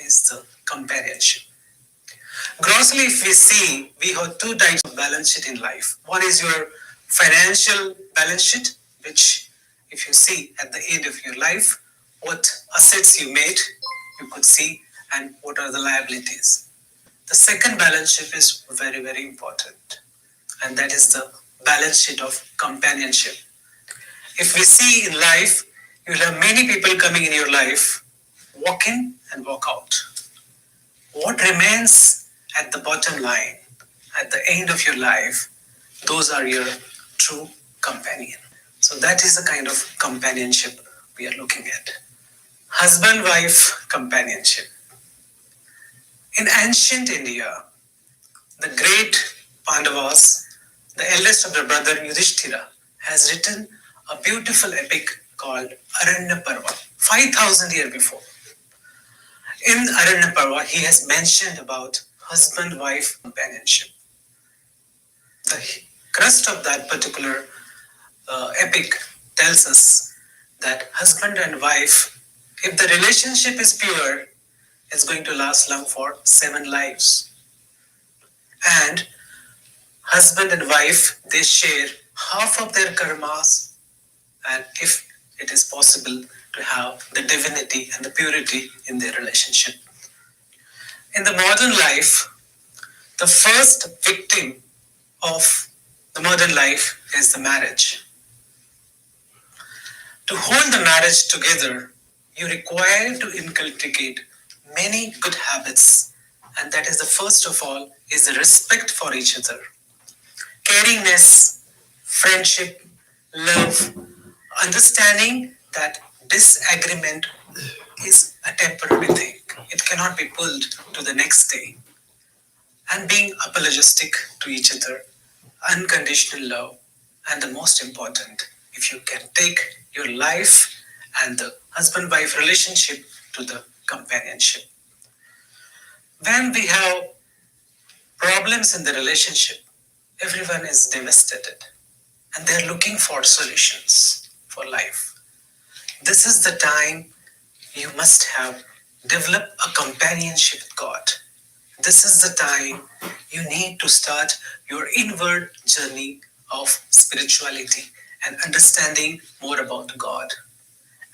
is the companionship. Grossly, if we see, we have two types of balance sheet in life. One is your financial balance sheet, which if you see at the end of your life, what assets you made, you could see, and what are the liabilities. The second balance sheet is very, very important, and that is the balance sheet of companionship. If we see in life, you will have many people coming in your life, walk in and walk out. What remains at the bottom line, at the end of your life, those are your true companion. So that is the kind of companionship we are looking at. Husband-wife companionship. In ancient India, the great Pandavas, the eldest of their brother Yudhishthira, has written a beautiful epic called Aranya Parva, 5,000 years before. In Aranya Parva, he has mentioned about husband-wife companionship. The crust of that particular epic tells us that husband and wife, if the relationship is pure, it's going to last long for 7 lives. And husband and wife, they share half of their karmas, and if it is possible to have the divinity and the purity in their relationship. In the modern life, the first victim of the modern life is the marriage. To hold the marriage together, you require to inculcate many good habits, and that is the first of all is the respect for each other, caringness, friendship, love, understanding that disagreement is a temporary thing. It cannot be pulled to the next day. And being apologetic to each other, unconditional love, and the most important, if you can take your life and the husband-wife relationship to the companionship. When we have problems in the relationship, everyone is devastated and they're looking for solutions for life. This is the time you must have developed a companionship with God. This is the time you need to start your inward journey of spirituality and understanding more about God.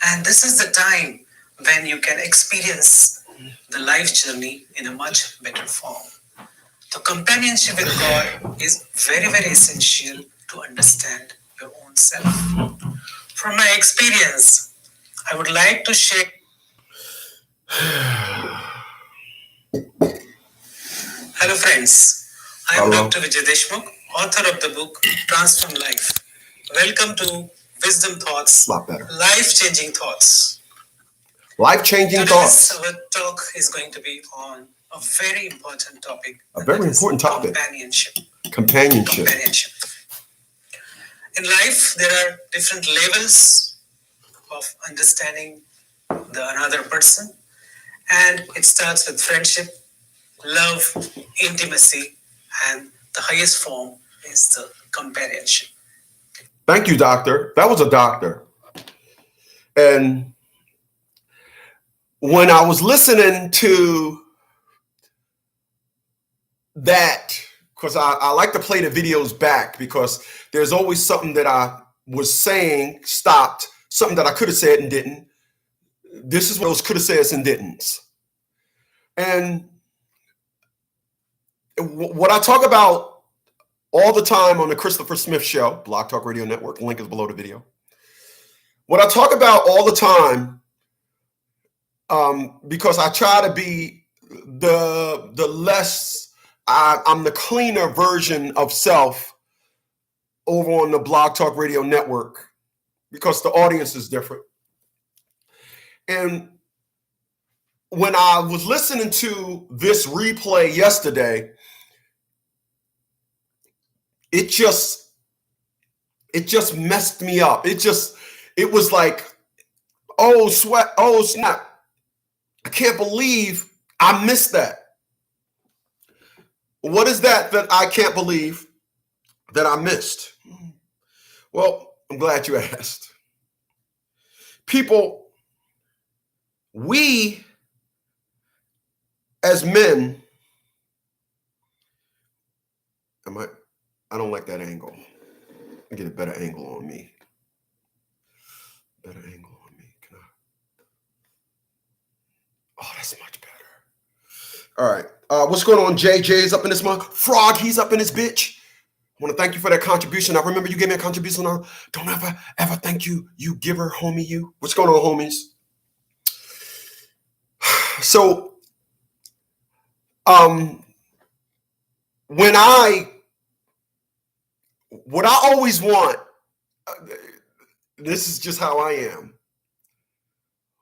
And this is the time when you can experience the life journey in a much better form. The companionship with God is very, very essential to understand your own self. From my experience, I would like to share. Hello friends, I am Dr. Vijay DEshmukh, author of the book Transform Life. Welcome to Wisdom Thoughts, Life-Changing Thoughts. Life-changing thoughts. Today's our talk is going to be on a very important topic. A very important topic. Companionship. Companionship. In life, there are different levels of understanding another person, and it starts with friendship, love, intimacy, and the highest form is the companionship. Thank you, doctor. That was a doctor. And when I was listening to that, because I like to play the videos back, because there's always something that I was saying, stopped, something that I could have said and didn't. This is what those could have said and didn't. And what I talk about all the time on the Christopher Smith Show, Blog Talk Radio Network, link is below the video. What I talk about all the time, because I try to be the less, I'm the cleaner version of self over on the Blog Talk Radio Network, because the audience is different. And when I was listening to this replay yesterday, it just messed me up. It was like, oh snap. I can't believe I missed that. What is that I can't believe that I missed? Well, I'm glad you asked. People, we as men, I don't like that angle. I get a better angle on me. Better angle on me. Can I? Oh, that's much better. All right. What's going on? JJ's up in this month. Frog, he's up in this bitch. I want to thank you for that contribution. I remember you gave me a contribution. Don't ever thank you. You giver, homie, you. What's going on, homies? So, what I always want, this is just how I am.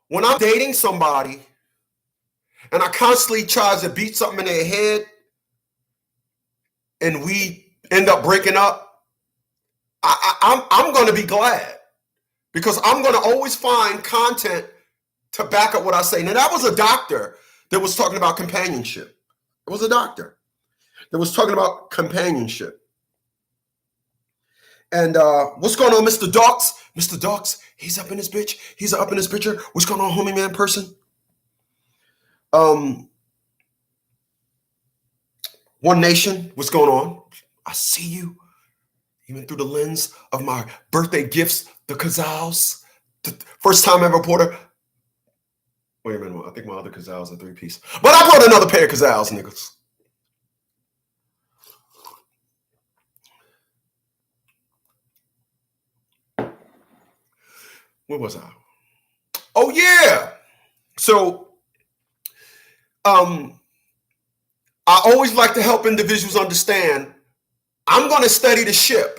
When I'm dating somebody and I constantly try to beat something in their head and we end up breaking up, I'm going to be glad because I'm going to always find content to back up what I say. Now, that was a doctor that was talking about companionship. It was a doctor that was talking about companionship. And what's going on, Mr. Dawks? Mr. Dawks, he's up in this bitch. He's up in this picture. What's going on, homie man person? One Nation, what's going on? I see you. Even through the lens of my birthday gifts, the Kazals. The first time ever reporter. Wait a minute, I think my other Kazals are 3-piece. But I brought another pair of Kazals, niggas. Where was I? Oh, yeah. So, I always like to help individuals understand, I'm going to study the ship.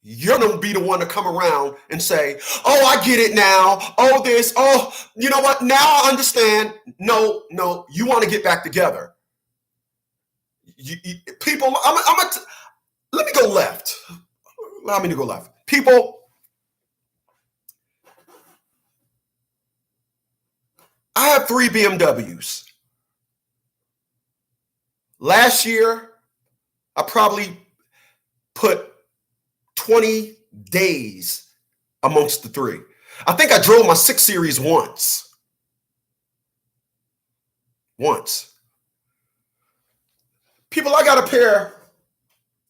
You're going to be the one to come around and say, oh, I get it now. Oh, this. Oh, you know what? Now I understand. No, you want to get back together. People, let me go left. Allow me to go left. People, I have 3 BMWs. Last year, I probably put 20 days amongst the 3. I think I drove my 6 Series once. People, I got a pair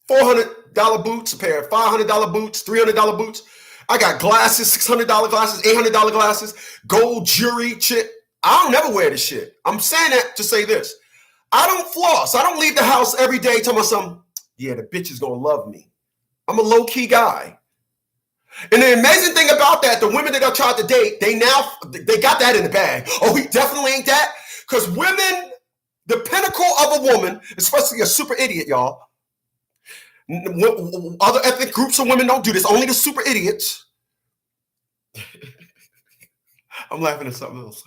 $400 boots, a pair of $500 boots, $300 boots. I got glasses, $600 glasses, $800 glasses, gold jewelry, shit. I don't never wear this shit. I'm saying that to say this. I don't floss. I don't leave the house every day telling myself, yeah, the bitch is going to love me. I'm a low-key guy. And the amazing thing about that, the women that I tried to date, they got that in the bag. Oh, he definitely ain't that. Because women, the pinnacle of a woman, especially a super idiot, y'all. Other ethnic groups of women don't do this. Only the super idiots. I'm laughing at something else.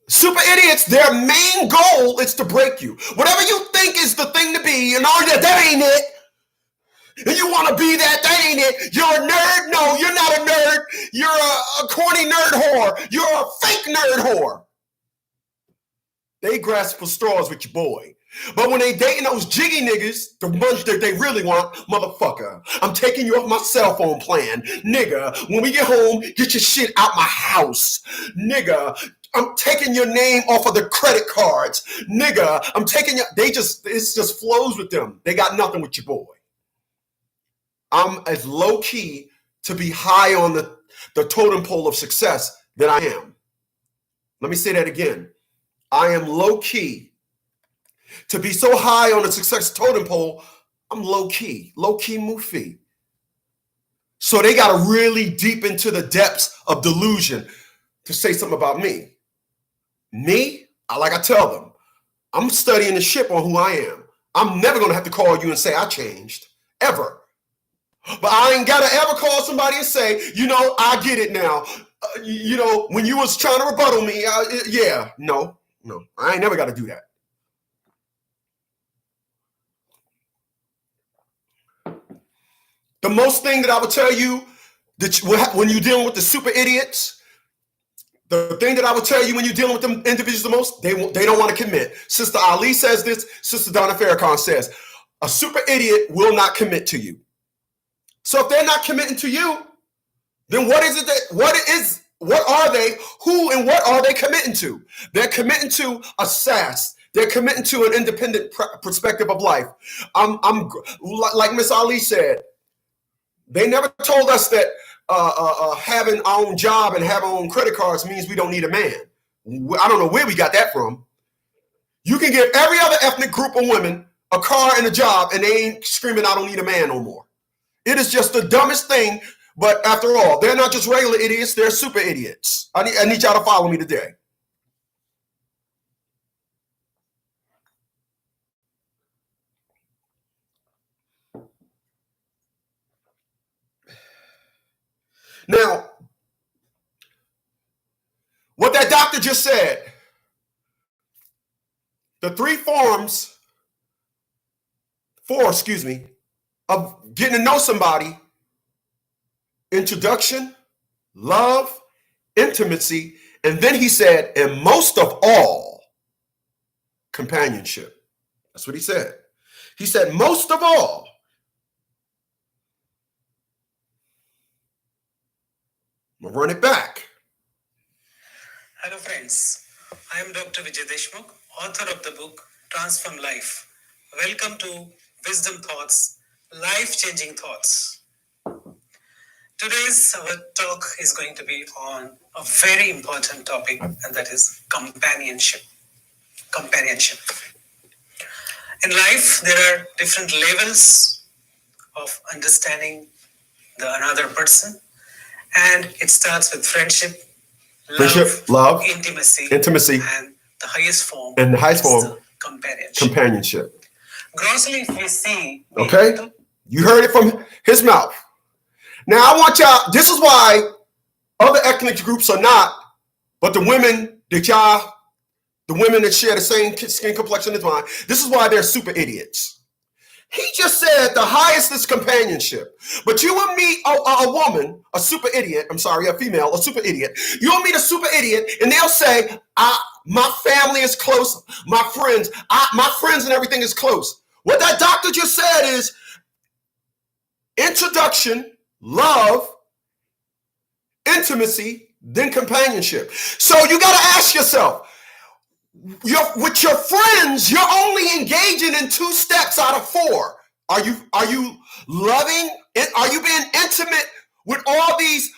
Super idiots, their main goal is to break you. Whatever you think is the thing to be, and all that ain't it. And you want to be that ain't it. You're a nerd? No, you're not a nerd. You're a corny nerd whore. You're a fake nerd whore. They grasp for straws with your boy. But when they dating those jiggy niggas, the ones that they really want, motherfucker, I'm taking you off my cell phone plan. Nigga, when we get home, get your shit out my house. Nigga, I'm taking your name off of the credit cards. Nigga, I'm taking your, it just flows with them. They got nothing with your boy. I'm as low key to be high on the totem pole of success that I am. Let me say that again. I am low key. To be so high on the success totem pole, I'm low key Mufi. So they got to really deep into the depths of delusion to say something about me. Me, like I tell them, I'm studying the ship on who I am. I'm never going to have to call you and say I changed, ever. But I ain't got to ever call somebody and say, I get it now. When you was trying to rebuttal me, no, I ain't never got to do that. The most thing that I would tell you that when you're dealing with the super idiots, the thing that I would tell you when you're dealing with them individuals the most, they don't want to commit. Sister Ali says this. Sister Donna Farrakhan says, a super idiot will not commit to you. So if they're not committing to you, then what what are they? Who and what are they committing to? They're committing to a SaaS. They're committing to an independent perspective of life. I'm like Miss Ali said. They never told us that having our own job and having our own credit cards means we don't need a man. I don't know where we got that from. You can give every other ethnic group of women a car and a job, and they ain't screaming, I don't need a man no more. It is just the dumbest thing. But after all, they're not just regular idiots, they're super idiots. I need y'all to follow me today. Now, what that doctor just said, the four, of getting to know somebody: introduction, love, intimacy, and then he said, and most of all, companionship. That's what he said. He said, most of all. I'm going to run it back. Hello friends, I am Dr. Vijay DEshmukh, author of the book Transform Life. Welcome to Wisdom Thoughts, Life-Changing Thoughts. Today's our talk is going to be on a very important topic, and that is companionship. Companionship. In life, there are different levels of understanding another person, and it starts with friendship, love, intimacy, and the highest form is companionship. Grossly, if we see, okay, you heard it from his mouth. Now I want y'all. This is why other ethnic groups are not, but the women that share the same skin complexion as mine. This is why they're super idiots. He just said the highest is companionship. But you will meet a woman, a super idiot. I'm sorry, a female, a super idiot. You'll meet a super idiot, and they'll say, my family is close. My friends and everything is close. What that doctor just said is introduction, love, intimacy, then companionship. So you got to ask yourself, with your friends, you're only engaging in 2 steps out of 4. Are you loving? Are you being intimate with all these?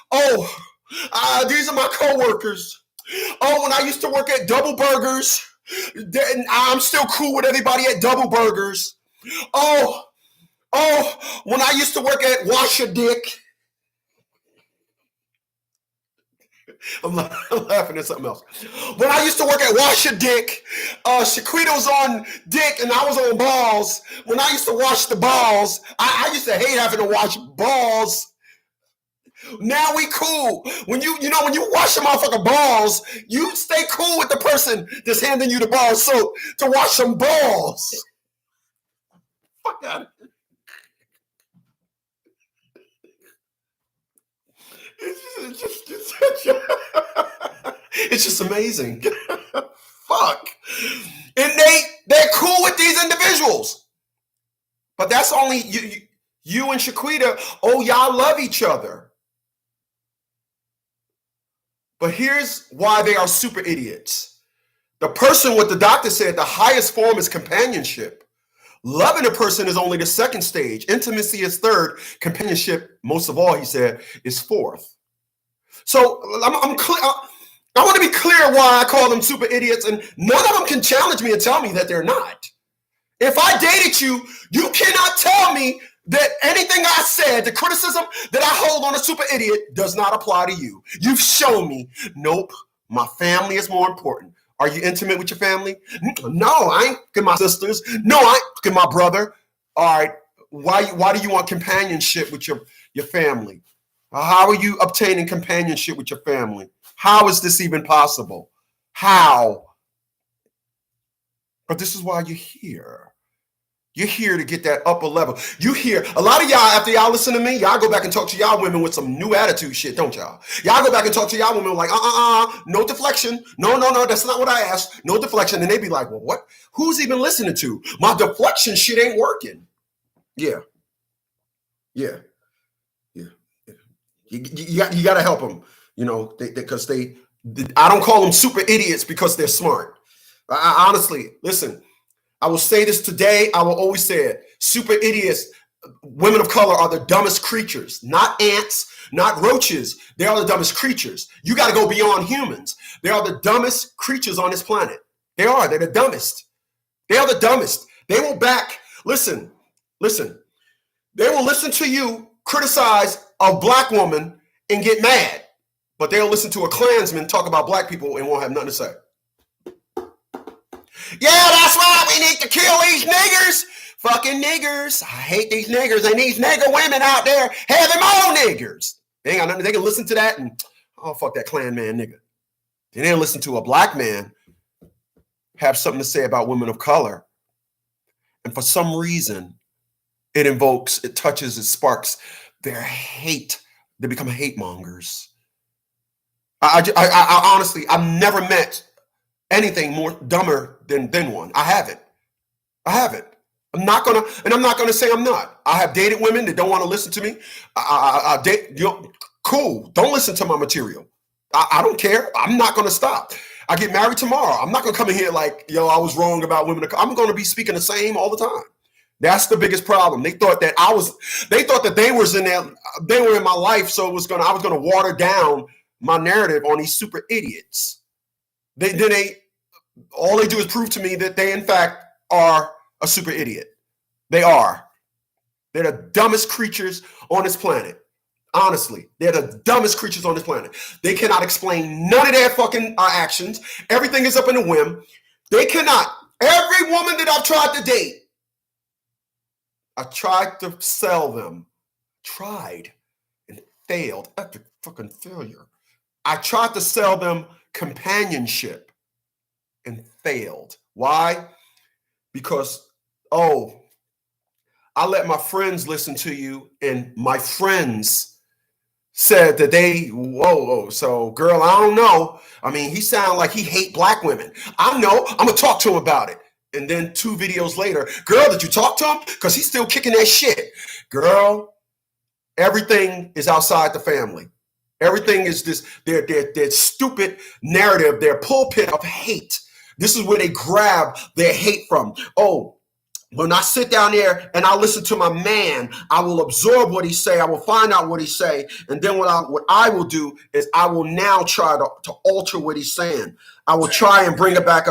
These are my coworkers. Oh, when I used to work at Double Burgers, I'm still cool with everybody at Double Burgers. Oh, when I used to work at Wash Your Dick. I'm laughing at something else. When I used to work at Wash Your Dick, Shaquita was on dick and I was on balls. When I used to wash the balls, I used to hate having to wash balls. Now we cool. When you wash your motherfucking balls, you stay cool with the person that's handing you the bar soap to wash some balls. Fuck out of here. It's just amazing. Fuck. And they're cool with these individuals. But that's only you and Shaquita. Oh, y'all love each other. But here's why they are super idiots. The person, what the doctor said, the highest form is companionship. Loving a person is only the 2nd stage. Intimacy is 3rd. Companionship, most of all, he said, is 4th. So I'm clear. I want to be clear why I call them super idiots, and none of them can challenge me and tell me that they're not. If I dated you, you cannot tell me that anything I said, the criticism that I hold on a super idiot, does not apply to you. You've shown me, nope, my family is more important. Are you intimate with your family? No, I ain't with my sisters. No, I ain't with my brother. All right, why do you want companionship with your family? How are you obtaining companionship with your family? How is this even possible? How? But this is why you're here. You're here to get that upper level. You hear a lot of y'all, after y'all listen to me, y'all go back and talk to y'all women with some new attitude shit, don't y'all? Y'all go back and talk to y'all women like, no deflection. No, that's not what I asked. No deflection. And they be like, well, what? Who's even listening to? My deflection shit ain't working. Yeah. You got to help them. You know, because I don't call them super idiots because they're smart. I honestly, listen, I will say this today. I will always say it. Super idiots, women of color are the dumbest creatures, not ants, not roaches. They are the dumbest creatures. You got to go beyond humans. They are the dumbest creatures on this planet. They are. They're the dumbest. They are the dumbest. They will listen. They will listen to you criticize a black woman and get mad, but they'll listen to a Klansman talk about black people and won't have nothing to say. Yeah, that's why we need to kill these niggers. Fucking niggers. I hate these niggers and these nigger women out there having more niggers. They ain't got nothing. They can listen to that and, oh, fuck that Klan man nigga. They didn't listen to a black man have something to say about women of color. And for some reason, it touches, it sparks their hate. They become hate mongers. I honestly, I've never met anything more dumber than one. I haven't. I'm not gonna say I'm not. I have dated women that don't want to listen to me. I date, you know, cool. Don't listen to my material. I don't care. I'm not gonna stop. I get married tomorrow. I'm not gonna come in here like, yo, I was wrong about women. I'm gonna be speaking the same all the time. That's the biggest problem. They thought that they were in my life, so I was gonna water down my narrative on these super idiots. All they do is prove to me that they in fact are a super idiot. They are. They're the dumbest creatures on this planet. Honestly, they're the dumbest creatures on this planet. They cannot explain none of their fucking actions. Everything is up in a whim. They cannot. Every woman that I've tried to date, I tried to sell them. Tried and failed after fucking failure. I tried to sell them companionship and failed. Why? Because, I let my friends listen to you, and my friends said that so girl, I don't know. I mean, he sounded like he hate black women. I know, I'm gonna talk to him about it. And then 2 videos later, girl, did you talk to him? Because he's still kicking that shit. Girl, everything is outside the family. Everything is this, their stupid narrative, their pulpit of hate. This is where they grab their hate from. Oh, when I sit down there and I listen to my man, I will absorb what he say. I will find out what he say. And then what I will do is I will now try to alter what he's saying. I will try and bring about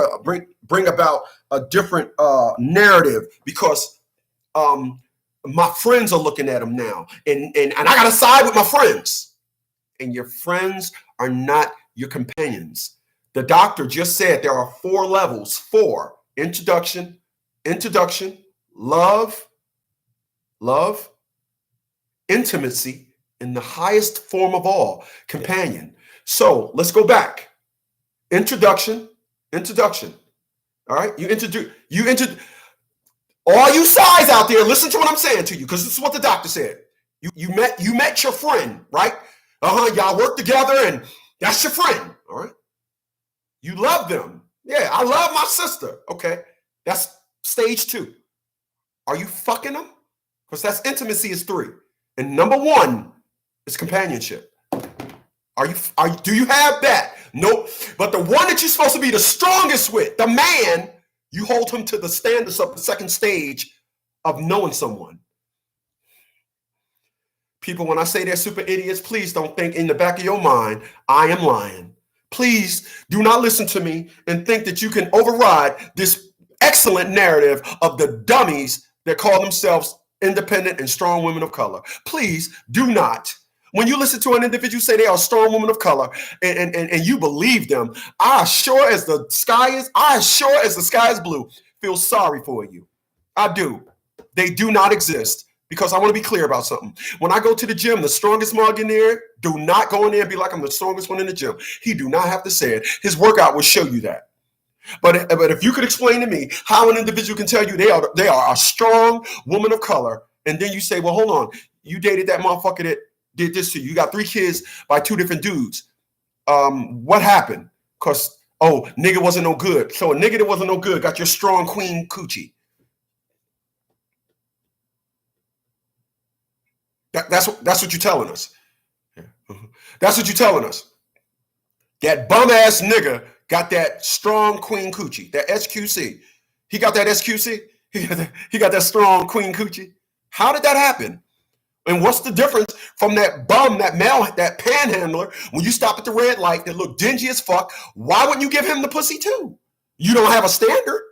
a different narrative, because my friends are looking at him now. And I got to side with my friends. And your friends are not your companions. The doctor just said there are 4 levels. 4. Introduction, love, intimacy, and the highest form of all, companion. So let's go back. Introduction. All right, you introduce. All you sides out there, listen to what I'm saying to you, because this is what the doctor said. You met your friend, right? Y'all work together, and that's your friend. All right. You love them. Yeah, I love my sister. Okay, that's stage 2. Are you fucking them? Because that's intimacy is 3, and number 1 is companionship. Do you have that? Nope. But the one that you're supposed to be the strongest with, the man, you hold him to the standards of the second stage of knowing someone. People, when I say they're super idiots, please don't think in the back of your mind, I am lying. Please do not listen to me and think that you can override this excellent narrative of the dummies that call themselves independent and strong women of color. Please do not. When you listen to an individual say they are a strong woman of color and you believe them, I as sure as the sky is blue, feel sorry for you. I do. They do not exist. Because I want to be clear about something. When I go to the gym, the strongest mug in there, do not go in there and be like, I'm the strongest one in the gym. He do not have to say it. His workout will show you that. But if you could explain to me how an individual can tell you they are a strong woman of color, and then you say, well, hold on, you dated that motherfucker that did this to you. You got 3 kids by 2 different dudes. What happened? Because, nigga wasn't no good. So a nigga that wasn't no good got your strong queen coochie. That's what you're telling us. That's what you're telling us. That bum ass nigga got that strong queen coochie, that SQC. He got that SQC. He got that strong queen coochie. How did that happen? And what's the difference from that bum, that male, that panhandler, when you stop at the red light that look dingy as fuck? Why wouldn't you give him the pussy too? You don't have a standard.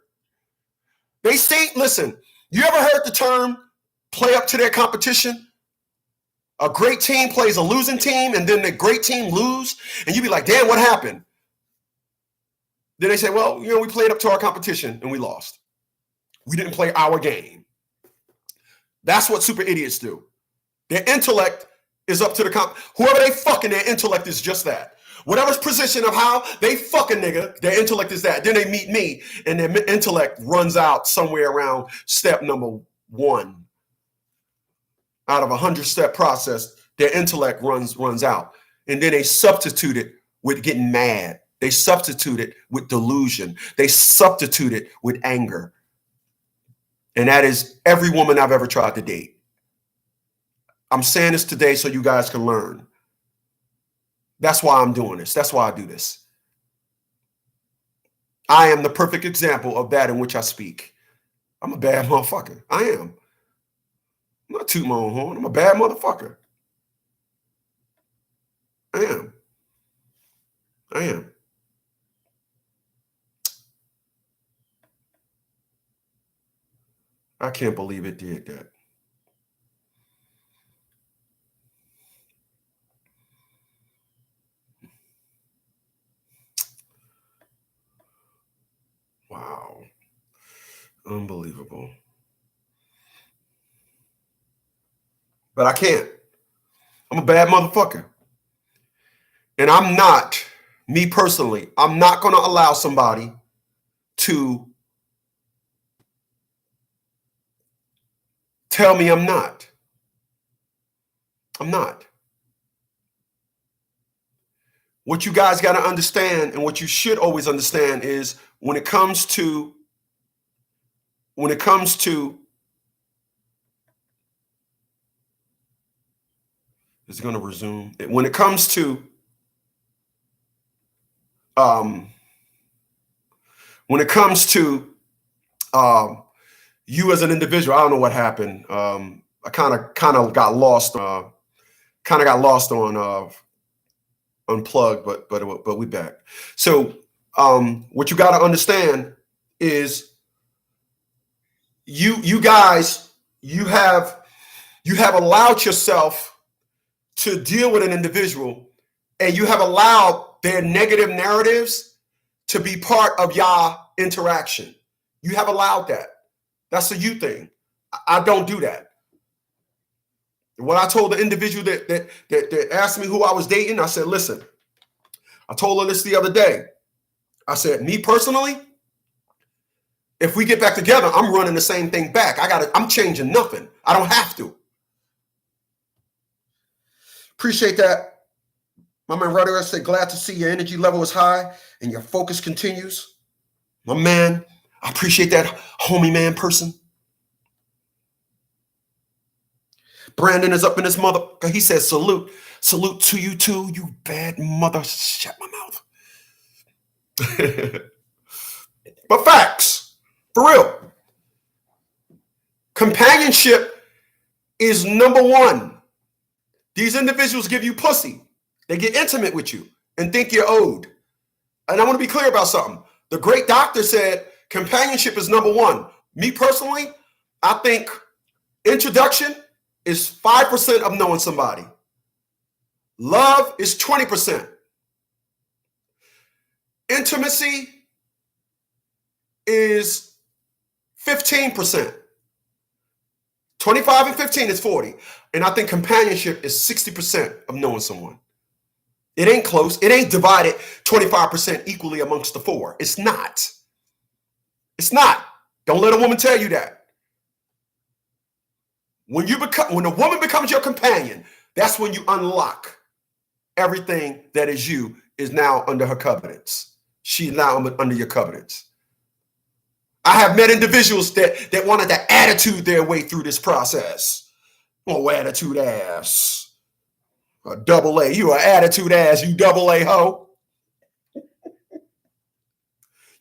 They say, listen, you ever heard the term play up to their competition? A great team plays a losing team, and then the great team lose, and you be like, damn, what happened? Then they say, well, we played up to our competition and we lost. We didn't play our game. That's what super idiots do. Their intellect is up to the whoever they fucking, their intellect is just that. Whatever's position of how they fucking nigga, their intellect is that. Then they meet me and their intellect runs out somewhere around step number 1. Out of a 100-step process, their intellect runs out. And then they substitute it with getting mad. They substitute it with delusion. They substitute it with anger. And that is every woman I've ever tried to date. I'm saying this today so you guys can learn. That's why I'm doing this. That's why I do this. I am the perfect example of that in which I speak. I'm a bad motherfucker. I am. I'm not tooting my own horn. I'm a bad motherfucker. I am. I can't believe it did that. Wow. Unbelievable. But I can't. I'm a bad motherfucker. And I'm not, me personally, I'm not going to allow somebody to tell me I'm not. I'm not. What you guys got to understand, and what you should always understand, is when it comes to is it going to resume? When it comes to you as an individual, I don't know what happened. I kind of got lost. On Unplugged, but we back. So what you got to understand is you guys, you have allowed yourself to deal with an individual, and you have allowed their negative narratives to be part of y'all interaction. You have allowed that. That's a you thing. I don't do that. What I told the individual that asked me who I was dating, I said, listen, I told her this the other day. I said, me personally, if we get back together, I'm running the same thing back. I'm changing nothing. I don't have to. Appreciate that. My man Rudder said, glad to see your energy level is high and your focus continues. My man, I appreciate that homie man person. Brandon is up in his mother. He says, salute to you too, you bad mother. Shut my mouth. But facts, for real. Companionship is number one. These individuals give you pussy. They get intimate with you and think you're owed. And I want to be clear about something. The great doctor said companionship is number one. Me personally, I think introduction is 5% of knowing somebody. Love is 20%. Intimacy is 15%. 25 and 15 is 40. And I think companionship is 60% of knowing someone. It ain't close. It ain't divided 25% equally amongst the four. It's not. It's not. Don't let a woman tell you that. When a woman becomes your companion, that's when you unlock everything that is you is now under her covenants. She's now under your covenants. I have met individuals that wanted to attitude their way through this process. Oh, attitude ass. A double A. You an attitude ass, you double A hoe.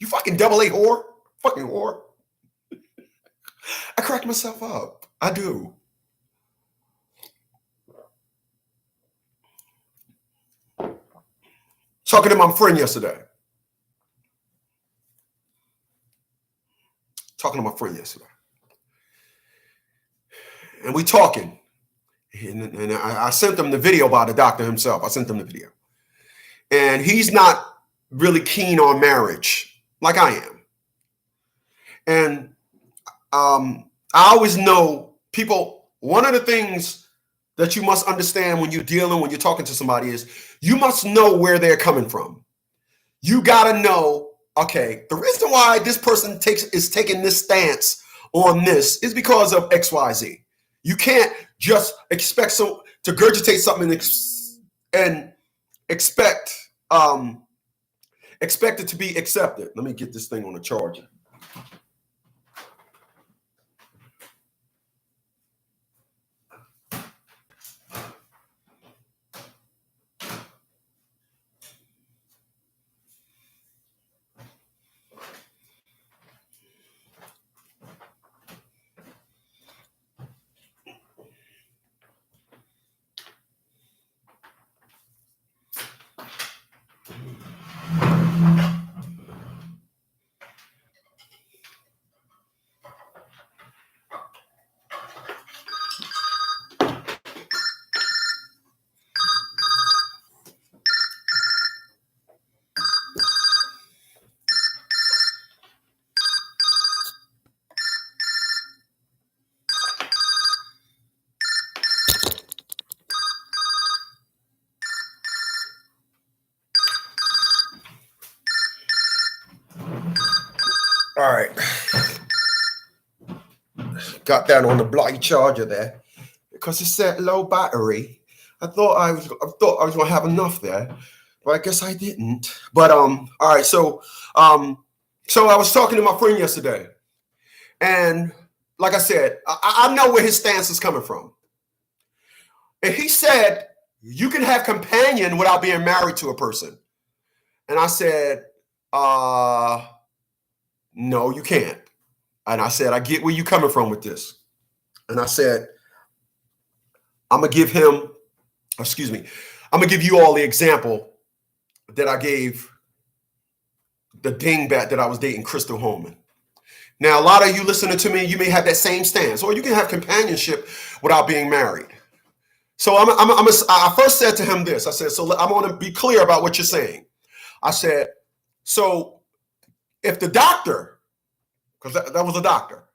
You fucking double A whore. Fucking whore. I crack myself up. I do. Talking to my friend yesterday. And we talking. And I sent him the video by the doctor himself. I sent him the video. And he's not really keen on marriage like I am. And I always know people, one of the things that you must understand when you're talking to somebody is you must know where they're coming from. You got to know, okay, the reason why this person is taking this stance on this is because of XYZ. You can't just expect to regurgitate something and expect it to be accepted. Let me get this thing on the charger. All right. Got that on the bloody charger there because it said low battery. I thought I was gonna have enough there, but I guess I didn't. But all right. So I was talking to my friend yesterday, and like I said, I know where his stance is coming from. And he said you can have companion without being married to a person, and I said, no, you can't. And I said, I get where you're coming from with this. And I said, I'm going to give you all the example that I gave the dingbat that I was dating, Crystal Holman. Now, a lot of you listening to me, you may have that same stance, or you can have companionship without being married. So I first said to him this. I said, so I want to be clear about what you're saying. I said, so if the doctor, because that was a doctor,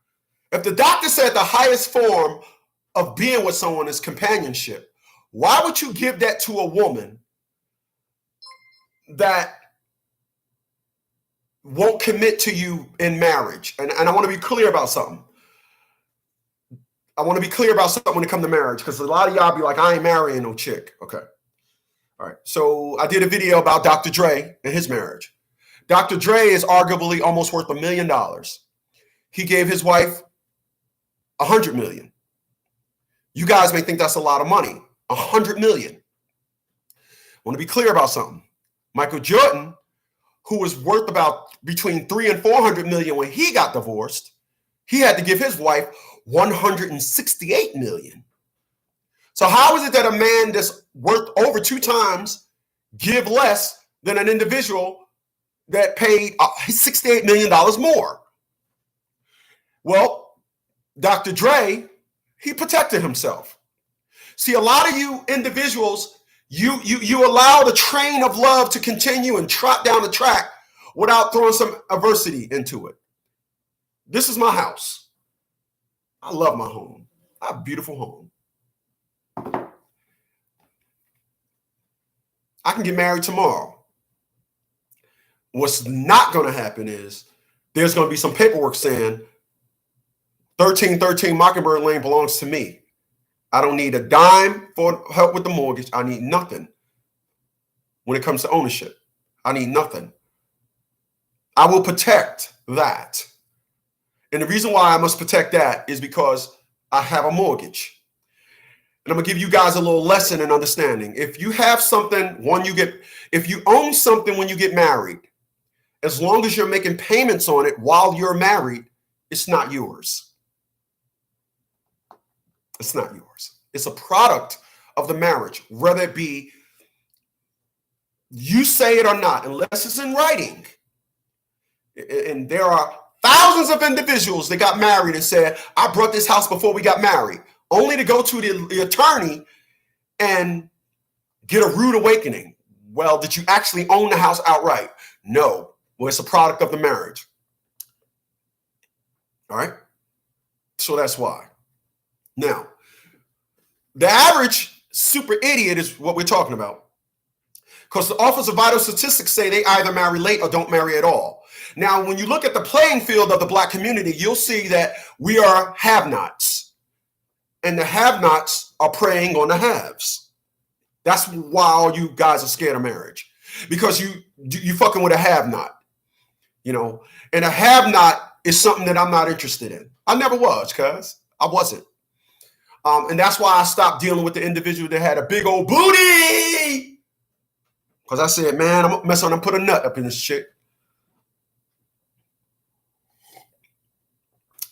if the doctor said the highest form of being with someone is companionship, why would you give that to a woman that won't commit to you in marriage? And I want to be clear about something. When it comes to marriage, because a lot of y'all be like, I ain't marrying no chick. Okay. All right. So I did a video about Dr. Dre and his marriage. Dr. Dre is arguably almost worth $1 million. He gave his wife $100 million. You guys may think that's a lot of money. $100 million. I want to be clear about something. Michael Jordan, who was worth about between $300 and $400 million when he got divorced, he had to give his wife $168 million. So how is it that a man that's worth over 2 times give less than an individual that paid $68 million more? Well, Dr. Dre, he protected himself. See, a lot of you individuals, you allow the train of love to continue and trot down the track without throwing some adversity into it. This is my house. I love my home. I have a beautiful home. I can get married tomorrow. What's not going to happen is there's going to be some paperwork saying 1313 Mockingbird Lane belongs to me. I don't need a dime for help with the mortgage. I need nothing. When it comes to ownership, I need nothing. I will protect that. And the reason why I must protect that is because I have a mortgage. And I'm going to give you guys a little lesson in understanding. If you have something, if you own something when you get married, as long as you're making payments on it while you're married, it's not yours. It's not yours. It's a product of the marriage, whether it be you say it or not, unless it's in writing. And there are thousands of individuals that got married and said, I brought this house before we got married, only to go to the attorney and get a rude awakening. Well, did you actually own the house outright? No. Well, it's a product of the marriage. All right? So that's why. Now, the average super idiot is what we're talking about. Because the Office of Vital Statistics say they either marry late or don't marry at all. Now, when you look at the playing field of the Black community, you'll see that we are have-nots. And the have-nots are preying on the haves. That's why all you guys are scared of marriage. Because you fucking with a have-not. You know, and a have-not is something that I'm not interested in. I never was, cuz I wasn't. And that's why I stopped dealing with the individual that had a big old booty. Because I said, man, I'm gonna mess around and put a nut up in this shit.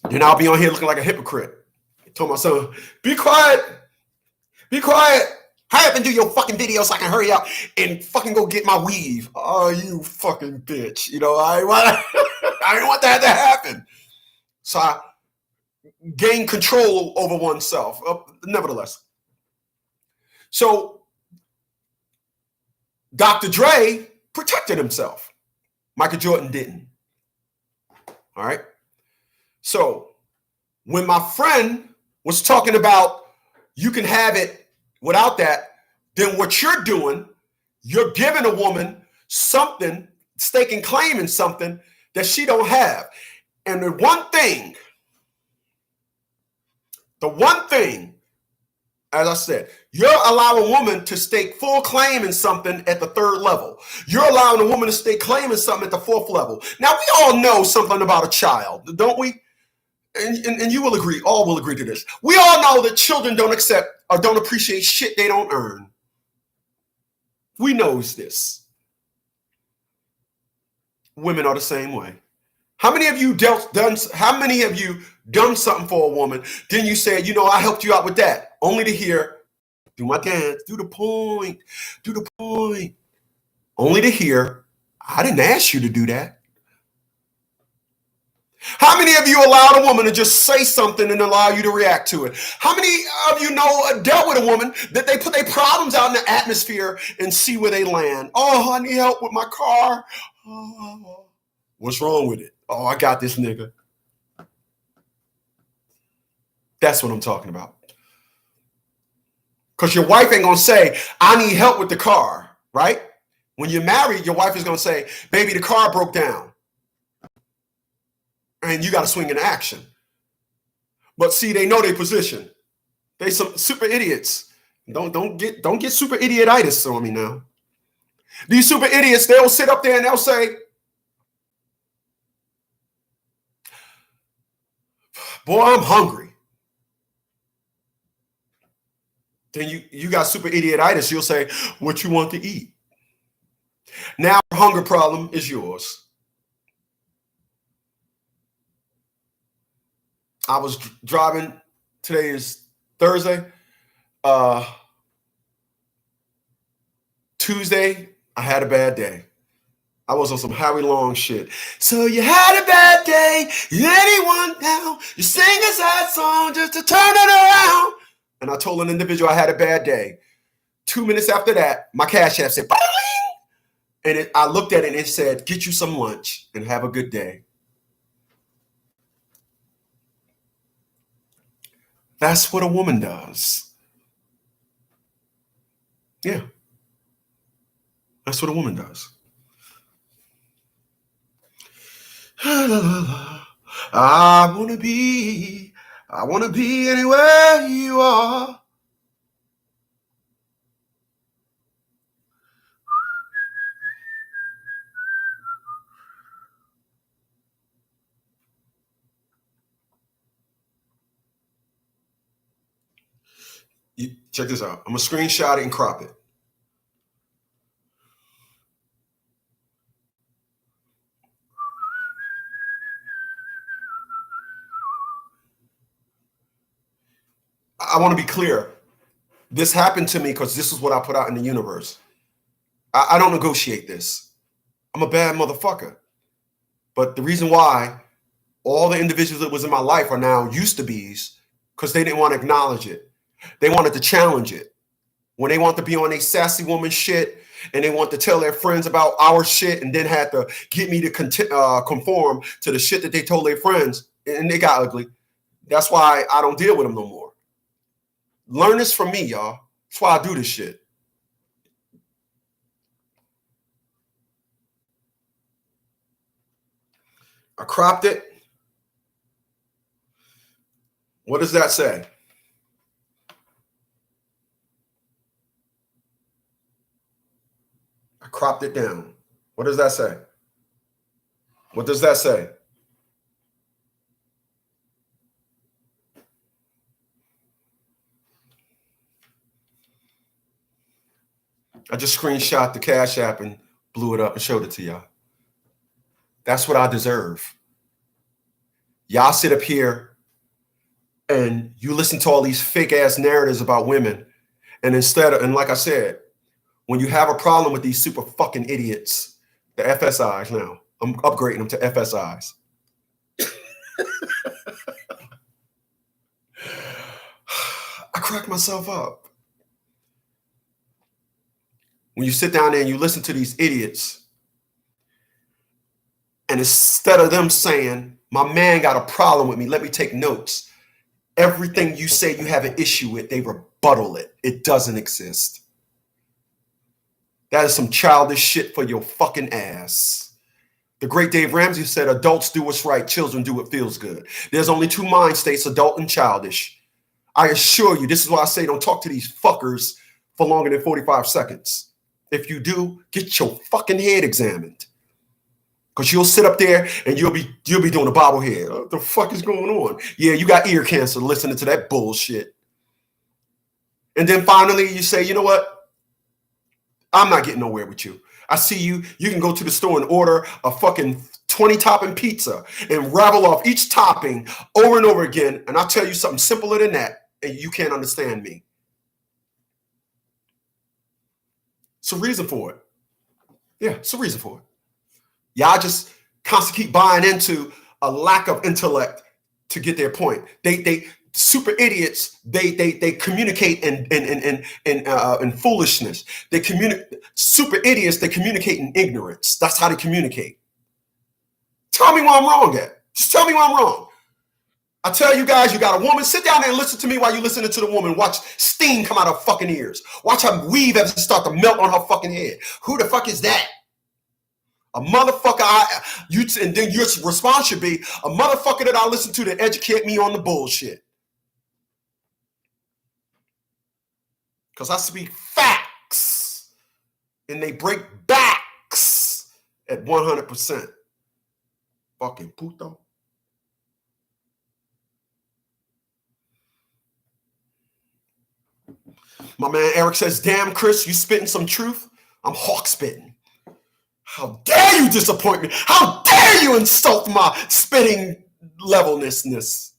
Then I'll be on here looking like a hypocrite. I told my son, be quiet. Be quiet. Hurry up and do your fucking video so I can hurry up and fucking go get my weave. Oh, you fucking bitch. You know, I didn't want that to happen. So I gained control over oneself, nevertheless. So Dr. Dre protected himself. Michael Jordan didn't. All right. So when my friend was talking about you can have it without that, then what you're doing, you're giving a woman something, staking claim in something that she don't have. And the one thing, as I said, you're allowing a woman to stake full claim in something at the third level. You're allowing a woman to stake claim in something at the fourth level. Now, we all know something about a child, don't we? And you will agree, all will agree to this. We all know that children don't accept or don't appreciate shit they don't earn. We knows this. Women are the same way. How many of you done something for a woman? Then you said, you know, I helped you out with that, only to hear, do my dance, do the point. Only to hear, I didn't ask you to do that. How many of you allowed a woman to just say something and allow you to react to it? How many of you know dealt with a woman that they put their problems out in the atmosphere and see where they land? Oh, I need help with my car. Oh, what's wrong with it? Oh, I got this nigga. That's what I'm talking about. Because your wife ain't going to say, I need help with the car, right? When you're married, your wife is going to say, baby, the car broke down. And you got to swing in action. But see, they know their position. They some super idiots. Don't get super idiotitis on me now. These super idiots, they'll sit up there and they'll say, boy, I'm hungry. Then you got super idiotitis. You'll say, what you want to eat? Now, hunger problem is yours. I was driving. Today is Thursday. Tuesday, I had a bad day. I was on some Harry Long shit. So you had a bad day. You let anyone down. You sing a sad song just to turn it around. And I told an individual I had a bad day. 2 minutes after that, my Cash App said, bling! And I looked at it and it said, get you some lunch and have a good day. That's what a woman does. Yeah. That's what a woman does. I want to be anywhere you are. Check this out. I'm going to screenshot it and crop it. I want to be clear. This happened to me because this is what I put out in the universe. I don't negotiate this. I'm a bad motherfucker. But the reason why all the individuals that was in my life are now used to be's because they didn't want to acknowledge it. They wanted to challenge it. When they want to be on a sassy woman shit and they want to tell their friends about our shit and then had to get me to conform to the shit that they told their friends, and they got ugly. That's why I don't deal with them no more. Learn this from me, y'all. That's why I do this shit. I cropped it. What does that say? I cropped it down. What does that say? What does that say? I just screenshot the Cash App and blew it up and showed it to y'all. That's what I deserve. Y'all sit up here and you listen to all these fake ass narratives about women. And and like I said, when you have a problem with these super fucking idiots, the FSIs now, I'm upgrading them to FSIs. I crack myself up. When you sit down there and you listen to these idiots, and instead of them saying, my man got a problem with me, let me take notes, everything you say you have an issue with, they rebuttal it. It doesn't exist. That is some childish shit for your fucking ass. The great Dave Ramsey said, adults do what's right, children do what feels good. There's only two mind states, adult and childish. I assure you, this is why I say don't talk to these fuckers for longer than 45 seconds. If you do, get your fucking head examined. Because you'll sit up there and you'll be doing a bobblehead. What the fuck is going on? Yeah, you got ear cancer listening to that bullshit. And then finally you say, you know what? I'm not getting nowhere with you. I see you. You can go to the store and order a fucking 20 topping pizza and ravel off each topping over and over again. And I'll tell you something simpler than that. And you can't understand me. It's a reason for it. Yeah, it's a reason for it. Y'all just constantly keep buying into a lack of intellect to get their point. They super idiots. They communicate in foolishness. They communicate. Super idiots. They communicate in ignorance. That's how they communicate. Tell me where I'm wrong at. Just tell me where I'm wrong. I tell you guys, you got a woman. Sit down there and listen to me while you're listening to the woman. Watch steam come out of her fucking ears. Watch her weave as it start to melt on her fucking head. Who the fuck is that? A motherfucker, and then your response should be a motherfucker that I listen to educate me on the bullshit. Because I speak facts, and they break backs at 100%. Fucking puto. My man Eric says, damn, Chris, you spitting some truth? I'm hawk spitting. How dare you disappoint me? How dare you insult my spitting levelness?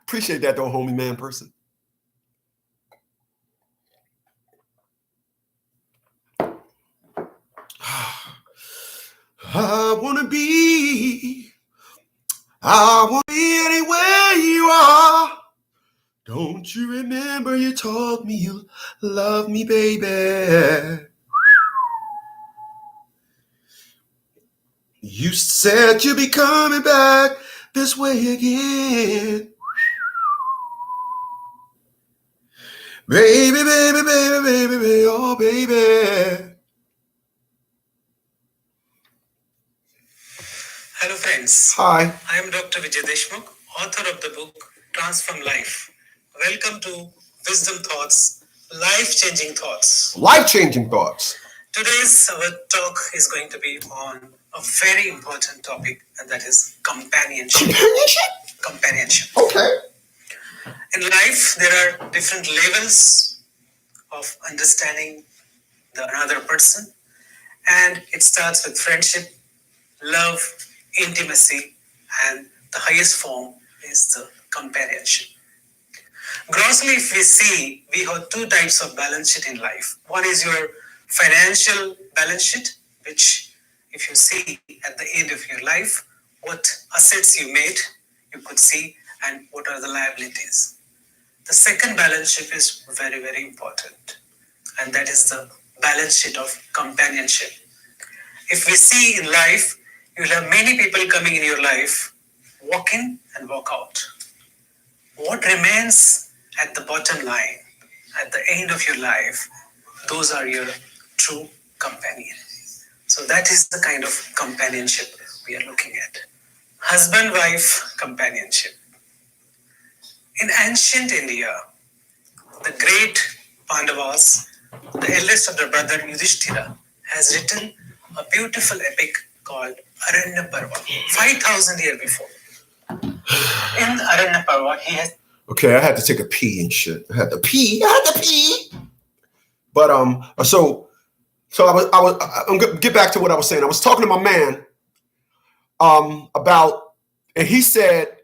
Appreciate that though, homie man person. I want to be anywhere you are. Don't you remember you told me you love me, baby? You said you'd be coming back this way again. Baby, baby, baby, baby, baby, oh, baby. Hello friends. Hi. I am Dr. Vijay DEshmukh, author of the book Transform Life. Welcome to Wisdom Thoughts, Life-Changing Thoughts. Life-changing thoughts. Today's our talk is going to be on a very important topic, and that is companionship. Companionship? Companionship. Okay. In life, there are different levels of understanding the another person, and it starts with friendship, love, intimacy, and the highest form is the companionship. Grossly, if we see, we have two types of balance sheet in life. One is your financial balance sheet, which, if you see at the end of your life, what assets you made, you could see, and what are the liabilities. The second balance sheet is very, very important, and that is the balance sheet of companionship. If we see in life, you will have many people coming in your life, walk in and walk out. What remains at the bottom line, at the end of your life, those are your true companions. So that is the kind of companionship we are looking at. Husband-wife companionship. In ancient India, the great Pandavas, the eldest of their brother Yudhishthira, has written a beautiful epic called Aranya Parva, 5,000 years before. In Aranya Parva, he has. Okay, I had to take a pee and shit. I had to pee. But so I'm gonna get back to what I was saying. I was talking to my man about, and he said,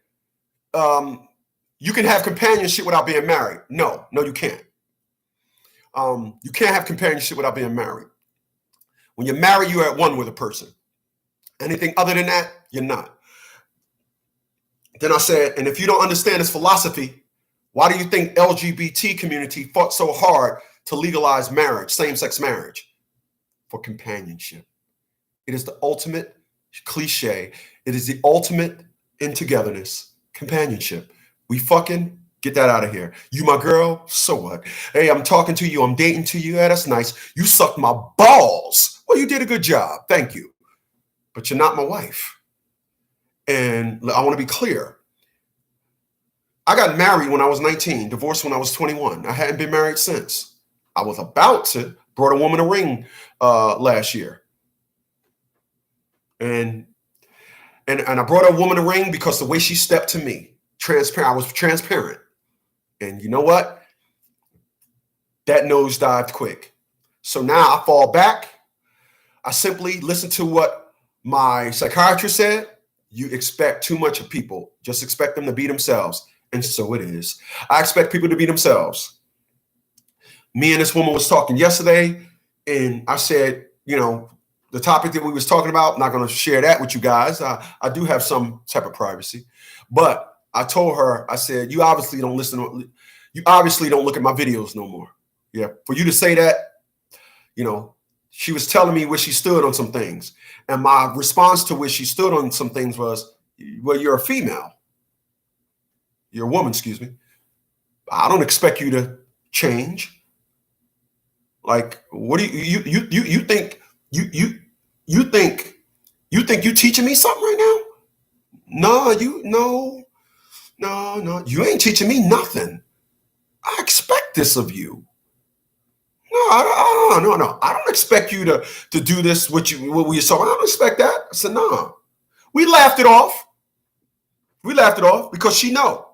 you can have companionship without being married. No, you can't. You can't have companionship without being married. When you're married, you're at one with a person. Anything other than that, you're not. Then I said, and if you don't understand this philosophy, why do you think LGBT community fought so hard to legalize marriage, same-sex marriage? For companionship. It is the ultimate cliche. It is the ultimate in togetherness, companionship. We fucking get that out of here. You my girl, so what? Hey, I'm talking to you. I'm dating to you. Yeah, that's nice. You sucked my balls. Well, you did a good job. Thank you. But you're not my wife. And I want to be clear. I got married when I was 19, divorced when I was 21. I hadn't been married since. I was about to brought a woman a ring last year. And I brought a woman a ring because the way she stepped to me, transparent. I was transparent. And you know what? That nosedived quick. So now I fall back. I simply listen to what my psychiatrist said. You expect too much of people. Just expect them to be themselves. And so it is. I expect people to be themselves. Me and this woman was talking yesterday, and I said, the topic that we was talking about, I'm not going to share that with you guys. I do have some type of privacy. But I told her, I said, you obviously don't you obviously don't look at my videos no more. Yeah. For you to say that, she was telling me where she stood on some things. And my response to where she stood on some things was, well, you're a female. You're a woman, excuse me. I don't expect you to change. Like, what do you think you think you teaching me something right now? No, you ain't teaching me nothing. I expect this of you. No, I don't expect you to do this what we saw. I don't expect that. I said, no. We laughed it off. Because she know.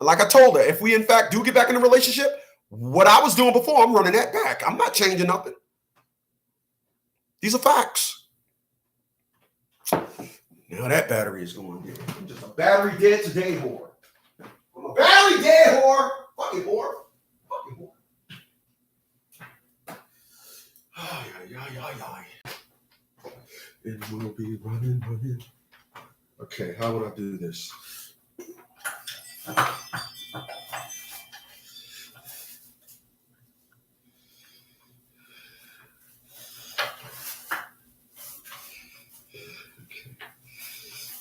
Like I told her, if we in fact do get back in a relationship, what I was doing before, I'm running that back. I'm not changing nothing. These are facts. Now that battery is going dead. I'm just a battery dead today whore. I'm a battery dead whore. Fucking whore. It will be running. Okay, how would I do this?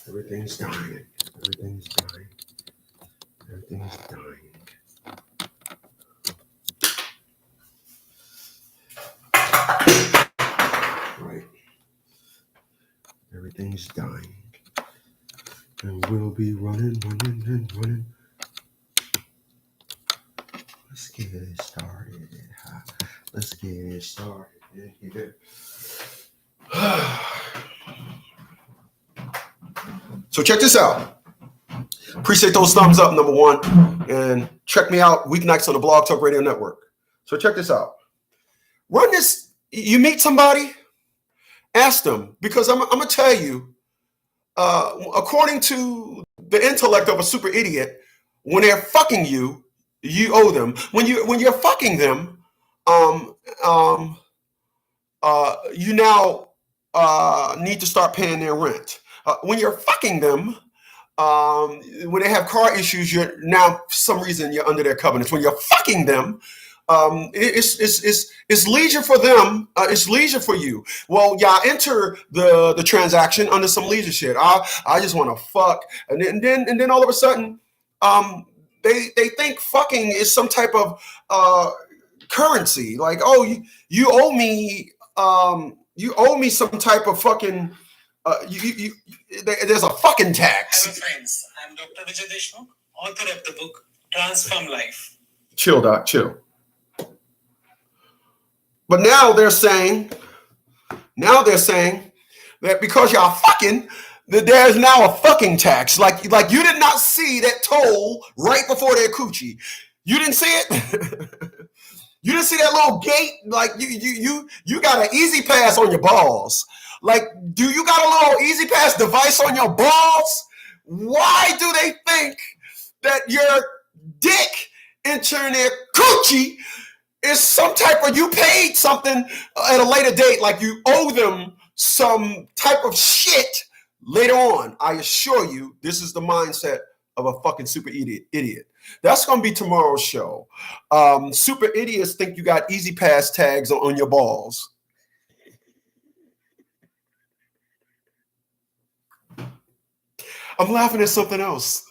Everything's dying. Right. Everything's dying. And we'll be running. Let's get it started. Here. So check this out. Appreciate those thumbs up, number one. And check me out, Weeknights on the Blog Talk Radio Network. So check this out. Run this. You meet somebody, ask them, because I'm going to tell you, according to the intellect of a super idiot, when they're fucking you, you owe them. When you're fucking them, you now need to start paying their rent. When you're fucking them, when they have car issues, you're now for some reason you're under their covenants. When you're fucking them, it's leisure for them. It's leisure for you. Well, y'all enter the transaction under some leisure shit. I just want to fuck, and then all of a sudden, they think fucking is some type of currency. Like, oh, you owe me some type of fucking. There's a fucking tax. Hello, friends. I'm Dr. Vijay DEshmukh, author of the book Transform Life. Chill, Doc, chill. But now they're saying that because y'all fucking, that there's now a fucking tax. Like you did not see that toll right before their coochie. You didn't see it. You didn't see that little gate. Like you got an easy pass on your balls. Like, do you got a little easy pass device on your balls? Why do they think that your dick entering their coochie is some type of, you paid something at a later date, like you owe them some type of shit later on? I assure you, this is the mindset of a fucking super idiot. That's going to be tomorrow's show. Super idiots think you got easy pass tags on your balls. I'm laughing at something else.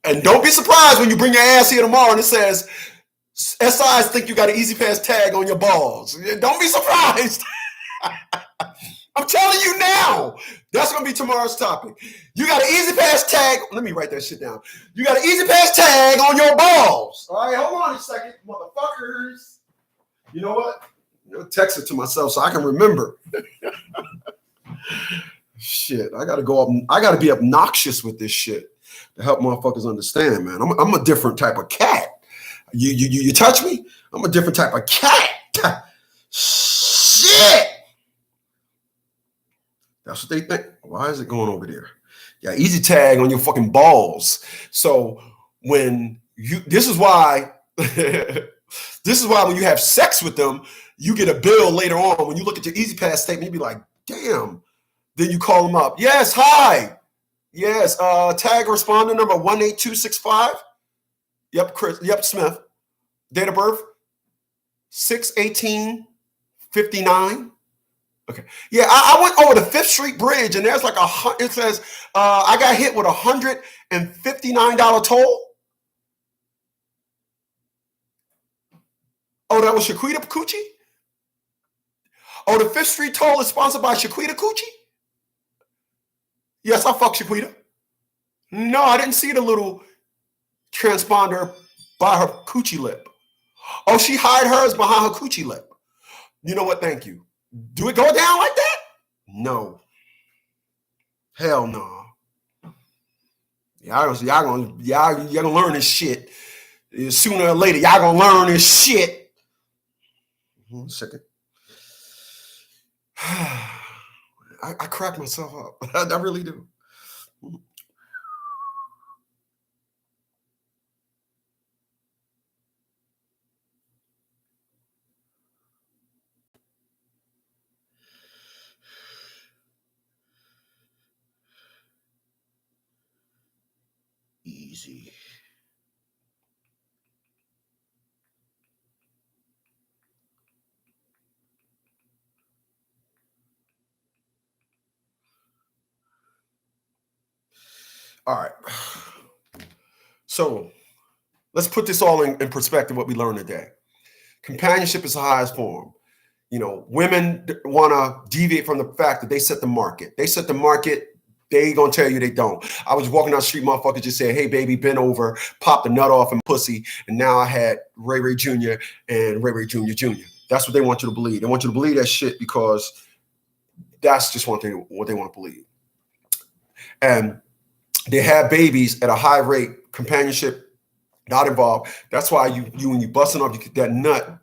And don't be surprised when you bring your ass here tomorrow and it says, SIs think you got an easy pass tag on your balls. Don't be surprised. I'm telling you now. That's going to be tomorrow's topic. You got an easy pass tag. Let me write that shit down. You got an easy pass tag on your balls. All right, hold on a second, motherfuckers. You know what? I'll text it to myself so I can remember. Shit, I gotta be obnoxious with this shit to help motherfuckers understand, man. I'm a different type of cat. You touch me, I'm a different type of cat. Shit. That's what they think. Why is it going over there? Yeah, easy tag on your fucking balls. So when this is why when you have sex with them, you get a bill later on. When you look at your easy pass statement, you be like, damn. Then you call them up. Yes, hi. Yes, tag responder number 18265. Yep, Chris. Yep, Smith. Date of birth 6/18/59. Okay. Yeah, I went over the 5th Street Bridge and there's like it says I got hit with $159 toll. Oh, that was Shaquita Coochie? Oh, the 5th Street toll is sponsored by Shaquita Coochie? Yes, I fuck Shaquita. No, I didn't see the little transponder by her coochie lip. Oh, she hide hers behind her coochie lip. You know what? Thank you. Do it go down like that? No. Hell no. Y'all gonna learn this shit. Sooner or later, y'all gonna learn this shit. 1 second. I crack myself up. I really do. Easy. All right. So let's put this all in perspective, what we learned today. Companionship is the highest form. You know, women want to deviate from the fact that they set the market. They set the market. They gonna tell you they don't. I was walking down the street, motherfucker just said, hey, baby, bend over, pop the nut off and pussy. And now I had Ray Ray Jr. and Ray Ray Jr. Jr. That's what they want you to believe. They want you to believe that shit because that's just what they want to believe. And they have babies at a high rate, companionship not involved. That's why you when you busting off, you get that nut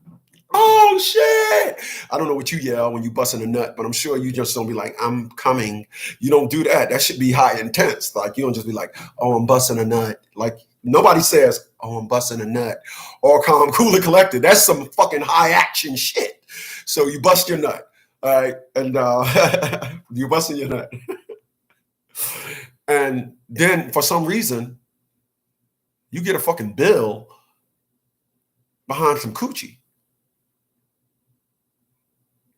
Oh shit! I don't know what you yell when you busting a nut, but I'm sure you just don't be like, "I'm coming." You don't do that. That should be high intense. Like you don't just be like, "Oh, I'm busting a nut." Like nobody says, "Oh, I'm busting a nut," or calm, cool, and collected. That's some fucking high action shit. So you bust your nut, all right, and you busting your nut, and then for some reason you get a fucking bill behind some coochie.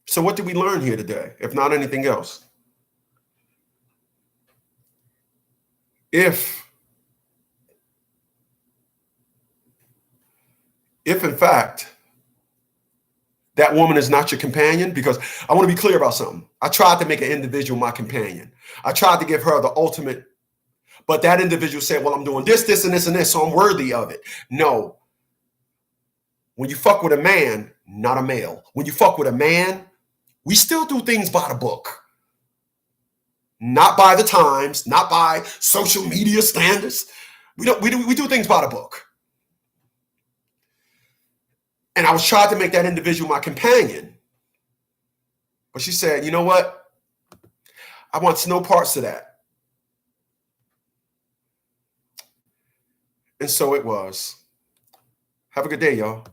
So what did we learn here today, if not anything else? If in fact that woman is not your companion, because I want to be clear about something. I tried to make an individual my companion. I tried to give her the ultimate, but that individual said, well, I'm doing this, this, and this, and this, so I'm worthy of it. No. When you fuck with a man, not a male. When you fuck with a man, we still do things by the book. Not by the times, not by social media standards. We do things by the book. And I was trying to make that individual my companion. But she said, you know what? I want no parts of that. And so it was. Have a good day, y'all.